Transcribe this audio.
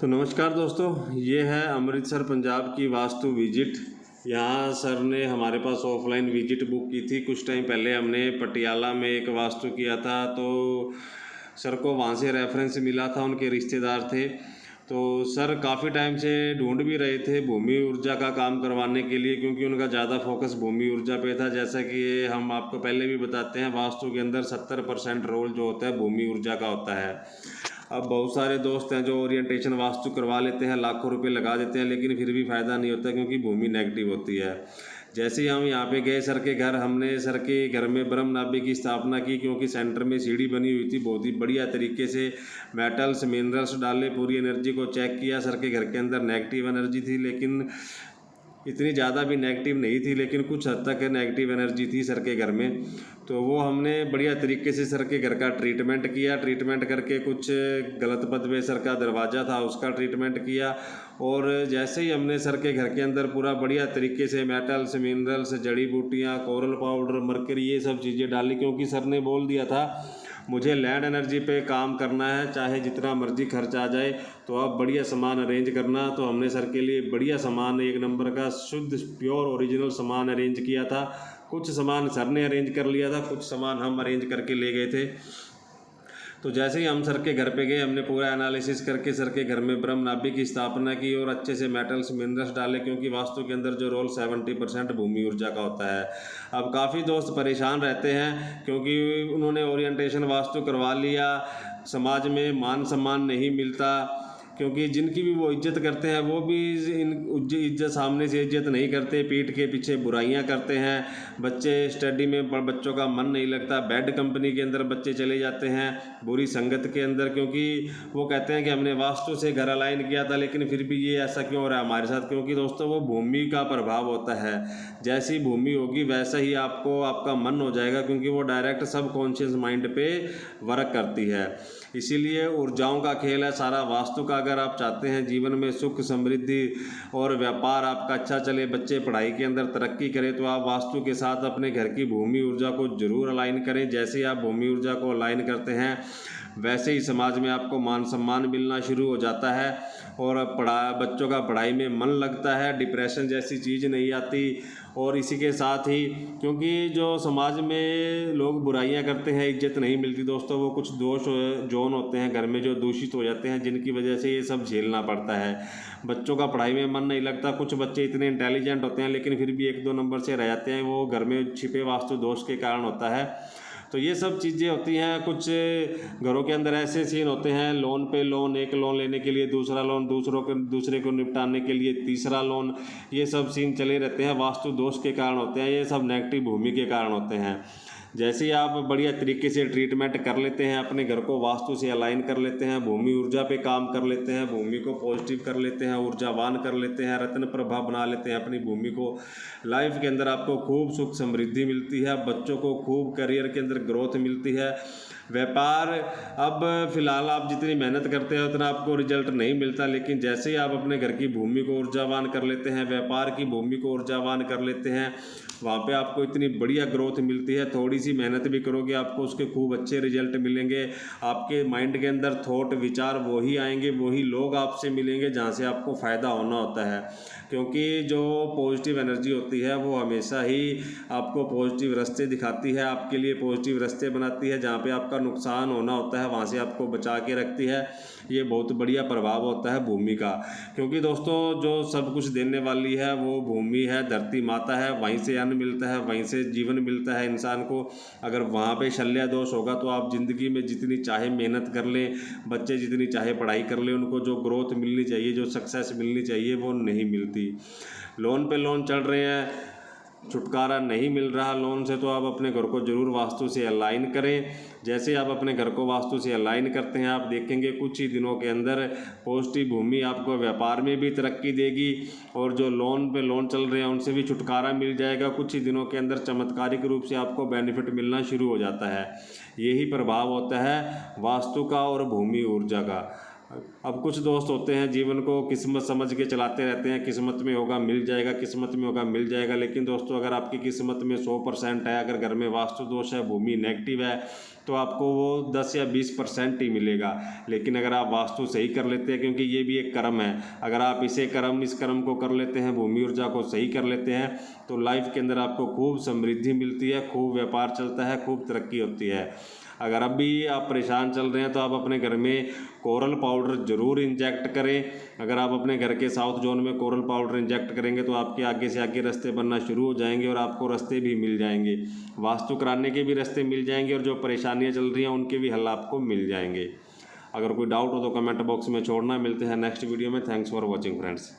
तो नमस्कार दोस्तों, ये है अमृतसर पंजाब की वास्तु विजिट। यहाँ सर ने हमारे पास ऑफलाइन विजिट बुक की थी। कुछ टाइम पहले हमने पटियाला में एक वास्तु किया था, तो सर को वहाँ से रेफरेंस मिला था, उनके रिश्तेदार थे। तो सर काफ़ी टाइम से ढूंढ भी रहे थे भूमि ऊर्जा का काम करवाने के लिए, क्योंकि उनका ज़्यादा फोकस भूमि ऊर्जा पे था। जैसा कि ये हम आपको पहले भी बताते हैं, वास्तु के अंदर 70% रोल जो होता है भूमि ऊर्जा का होता है। अब बहुत सारे दोस्त हैं जो ओरिएंटेशन वास्तु करवा लेते हैं, लाखों रुपए लगा देते हैं, लेकिन फिर भी फ़ायदा नहीं होता, क्योंकि भूमि नेगेटिव होती है। जैसे ही हम यहाँ पे गए सर के घर, हमने सर के घर में ब्रह्म नाभि की स्थापना की, क्योंकि सेंटर में सीढ़ी बनी हुई थी। बहुत ही बढ़िया तरीके से मेटल्स मिनरल्स डाले, पूरी एनर्जी को चेक किया। सर के घर के अंदर नेगेटिव एनर्जी थी, लेकिन इतनी ज़्यादा भी नेगेटिव नहीं थी, लेकिन कुछ हद तक नेगेटिव एनर्जी थी सर के घर में। तो वो हमने बढ़िया तरीके से सर के घर का ट्रीटमेंट किया। ट्रीटमेंट करके कुछ गलत पद पे सर का दरवाज़ा था, उसका ट्रीटमेंट किया। और जैसे ही हमने सर के घर के अंदर पूरा बढ़िया तरीके से मेटल्स मिनरल्स जड़ी बूटियाँ कोरल पाउडर मरकरी ये सब चीज़ें डाली, क्योंकि सर ने बोल दिया था मुझे लैंड एनर्जी पे काम करना है, चाहे जितना मर्जी खर्च आ जाए, तो आप बढ़िया सामान अरेंज करना। तो हमने सर के लिए बढ़िया सामान, एक नंबर का शुद्ध प्योर ओरिजिनल सामान अरेंज किया था। कुछ सामान सर ने अरेंज कर लिया था, कुछ सामान हम अरेंज करके ले गए थे। तो जैसे ही हम सर के घर पे गए, हमने पूरा एनालिसिस करके सर के घर में ब्रह्म नाभि की स्थापना की और अच्छे से मेटल्स मिनरल्स डाले, क्योंकि वास्तु के अंदर जो रोल 70% भूमि ऊर्जा का होता है। अब काफ़ी दोस्त परेशान रहते हैं, क्योंकि उन्होंने ओरिएंटेशन वास्तु करवा लिया, समाज में मान सम्मान नहीं मिलता, क्योंकि जिनकी भी वो इज्जत करते हैं वो भी इज्जत सामने से इज्जत नहीं करते, पीठ के पीछे बुराइयां करते हैं। बच्चे स्टडी में बच्चों का मन नहीं लगता, बैड कंपनी के अंदर बच्चे चले जाते हैं, बुरी संगत के अंदर, क्योंकि वो कहते हैं कि हमने वास्तु से घर अलाइन किया था, लेकिन फिर भी ये ऐसा क्यों हो रहा है हमारे साथ। क्योंकि दोस्तों वो भूमि का प्रभाव होता है। जैसी भूमि होगी वैसा ही आपको आपका मन हो जाएगा, क्योंकि वो डायरेक्ट सबकॉन्शियस माइंड पे वर्क करती है। इसीलिए ऊर्जाओं का खेल है सारा वास्तु का। अगर आप चाहते हैं जीवन में सुख समृद्धि और व्यापार आपका अच्छा चले, बच्चे पढ़ाई के अंदर तरक्की करें, तो आप वास्तु के साथ अपने घर की भूमि ऊर्जा को जरूर अलाइन करें। जैसे ही आप भूमि ऊर्जा को अलाइन करते हैं, वैसे ही समाज में आपको मान सम्मान मिलना शुरू हो जाता है, और बच्चों का पढ़ाई में मन लगता है, डिप्रेशन जैसी चीज़ नहीं आती। और इसी के साथ ही, क्योंकि जो समाज में लोग बुराइयां करते हैं, इज्जत नहीं मिलती दोस्तों, वो कुछ दोष जोन होते हैं घर में जो दूषित हो जाते हैं, जिनकी वजह से ये सब झेलना पड़ता है। बच्चों का पढ़ाई में मन नहीं लगता। कुछ बच्चे इतने इंटेलिजेंट होते हैं, लेकिन फिर भी 1-2 नंबर से रह जाते हैं, वो घर में छिपे वास्तु दोष के कारण होता है। तो ये सब चीज़ें होती हैं। कुछ घरों के अंदर ऐसे सीन होते हैं, लोन पे लोन, एक लोन लेने के लिए दूसरा लोन, दूसरे को निपटाने के लिए तीसरा लोन, ये सब सीन चले रहते हैं, वास्तु दोष के कारण होते हैं। ये सब नेगेटिव भूमि के कारण होते हैं। जैसे ही आप बढ़िया तरीके से ट्रीटमेंट कर लेते हैं, अपने घर को वास्तु से अलाइन कर लेते हैं, भूमि ऊर्जा पे काम कर लेते हैं, भूमि को पॉजिटिव कर लेते हैं, ऊर्जावान कर लेते हैं, रत्न प्रभा बना लेते हैं अपनी भूमि को, लाइफ के अंदर आपको खूब सुख समृद्धि मिलती है। बच्चों को खूब करियर के अंदर ग्रोथ मिलती है। व्यापार, अब फिलहाल आप जितनी मेहनत करते हैं उतना आपको रिजल्ट नहीं मिलता, लेकिन जैसे ही आप अपने घर की भूमि को ऊर्जावान कर लेते हैं, व्यापार की भूमि को ऊर्जावान कर लेते हैं, वहाँ पे आपको इतनी बढ़िया ग्रोथ मिलती है। थोड़ी सी मेहनत भी करोगे, आपको उसके खूब अच्छे रिजल्ट मिलेंगे। आपके माइंड के अंदर थॉट विचार वही आएंगे, वही लोग आपसे मिलेंगे जहाँ से आपको फ़ायदा होना होता है। क्योंकि जो पॉजिटिव एनर्जी होती है वो हमेशा ही आपको पॉजिटिव रास्ते दिखाती है, आपके लिए पॉजिटिव रास्ते बनाती है। जहाँ पे आपका नुकसान होना होता है वहाँ से आपको बचा के रखती है। ये बहुत बढ़िया प्रभाव होता है भूमि का। क्योंकि दोस्तों जो सब कुछ देने वाली है वो भूमि है, धरती माता है, वहीं से अन्न मिलता है, वहीं से जीवन मिलता है इंसान को। अगर वहाँ पे शल्य दोष होगा तो आप ज़िंदगी में जितनी चाहे मेहनत कर लें, बच्चे जितनी चाहे पढ़ाई कर लें, उनको जो ग्रोथ मिलनी चाहिए, जो सक्सेस मिलनी चाहिए, वो नहीं मिलती। लोन पे लोन चल रहे हैं, छुटकारा नहीं मिल रहा लोन से, तो आप अपने घर को ज़रूर वास्तु से अलाइन करें। जैसे आप अपने घर को वास्तु से अलाइन करते हैं, आप देखेंगे कुछ ही दिनों के अंदर पॉजिटिव भूमि आपको व्यापार में भी तरक्की देगी, और जो लोन पे लोन चल रहे हैं उनसे भी छुटकारा मिल जाएगा। कुछ ही दिनों के अंदर चमत्कारिक रूप से आपको बेनिफिट मिलना शुरू हो जाता है। यही प्रभाव होता है वास्तु का और भूमि ऊर्जा का। अब कुछ दोस्त होते हैं जीवन को किस्मत समझ के चलाते रहते हैं, किस्मत में होगा मिल जाएगा, किस्मत में होगा मिल जाएगा। लेकिन दोस्तों अगर आपकी किस्मत में 100% है, अगर घर में वास्तु दोष है, भूमि नेगेटिव है, तो आपको वो 10 या 20% ही मिलेगा। लेकिन अगर आप वास्तु सही कर लेते हैं, क्योंकि ये भी एक कर्म है, अगर आप इस कर्म को कर लेते हैं, भूमि ऊर्जा को सही कर लेते हैं, तो लाइफ के अंदर आपको खूब समृद्धि मिलती है, खूब व्यापार चलता है, खूब तरक्की होती है। अगर अभी आप परेशान चल रहे हैं तो आप अपने घर में कोरल पाउडर ज़रूर इंजेक्ट करें। अगर आप अपने घर के साउथ जोन में कोरल पाउडर इंजेक्ट करेंगे तो आपके आगे से आगे रास्ते बनना शुरू हो जाएंगे और आपको रास्ते भी मिल जाएंगे, वास्तु कराने के भी रास्ते मिल जाएंगे और जो परेशानियां चल रही हैं उनके भी हल आपको मिल जाएंगे। अगर कोई डाउट हो तो कमेंट बॉक्स में छोड़ना। मिलते हैं नेक्स्ट वीडियो में। Thanks for watching friends.